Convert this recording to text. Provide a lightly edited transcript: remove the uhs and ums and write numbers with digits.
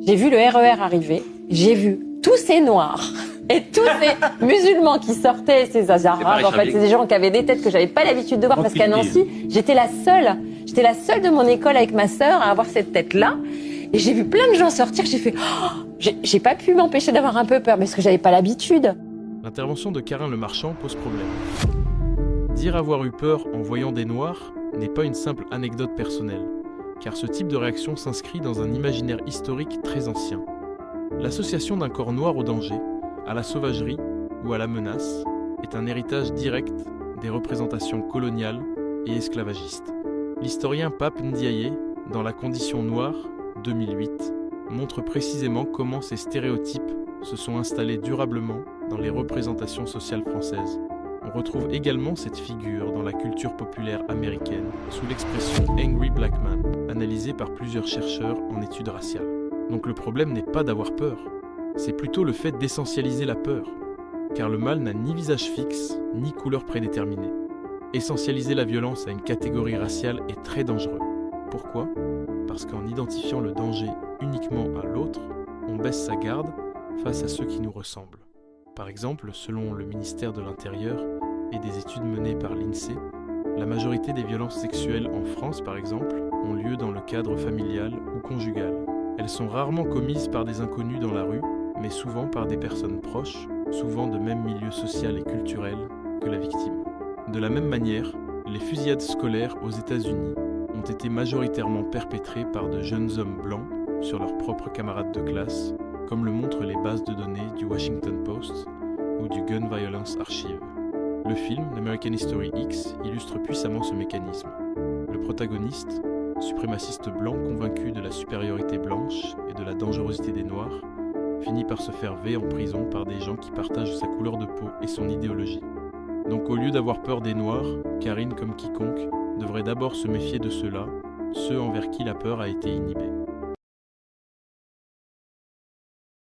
J'ai vu le RER arriver, j'ai vu tous ces noirs et tous ces musulmans qui sortaient, ces arabes, en fait, c'est des gens qui avaient des têtes que j'avais pas l'habitude de voir parce qu'à Nancy, j'étais la seule de mon école avec ma sœur à avoir cette tête-là. Et j'ai vu plein de gens sortir, j'ai fait, j'ai pas pu m'empêcher d'avoir un peu peur parce que j'avais pas l'habitude. L'intervention de Karin Le Marchand pose problème. Dire avoir eu peur en voyant des noirs n'est pas une simple anecdote personnelle, car ce type de réaction s'inscrit dans un imaginaire historique très ancien. L'association d'un corps noir au danger, à la sauvagerie ou à la menace est un héritage direct des représentations coloniales et esclavagistes. L'historien Pape Ndiaye, dans La condition noire, 2008, montre précisément comment ces stéréotypes se sont installés durablement dans les représentations sociales françaises. On retrouve également cette figure dans la culture populaire américaine sous l'expression « Angry Black Man », analysée par plusieurs chercheurs en études raciales. Donc le problème n'est pas d'avoir peur, c'est plutôt le fait d'essentialiser la peur, car le mal n'a ni visage fixe, ni couleur prédéterminée. Essentialiser la violence à une catégorie raciale est très dangereux. Pourquoi ? Parce qu'en identifiant le danger uniquement à l'autre, on baisse sa garde face à ceux qui nous ressemblent. Par exemple, selon le ministère de l'Intérieur et des études menées par l'INSEE, la majorité des violences sexuelles en France, par exemple, ont lieu dans le cadre familial ou conjugal. Elles sont rarement commises par des inconnus dans la rue, mais souvent par des personnes proches, souvent de même milieu social et culturel que la victime. De la même manière, les fusillades scolaires aux États-Unis ont été majoritairement perpétrées par de jeunes hommes blancs sur leurs propres camarades de classe, comme le montrent les bases de données du Washington Post ou du Gun Violence Archive. Le film, American History X, illustre puissamment ce mécanisme. Le protagoniste, suprémaciste blanc convaincu de la supériorité blanche et de la dangerosité des Noirs, finit par se faire veiller en prison par des gens qui partagent sa couleur de peau et son idéologie. Donc au lieu d'avoir peur des Noirs, Karine, comme quiconque, devrait d'abord se méfier de ceux-là, ceux envers qui la peur a été inhibée.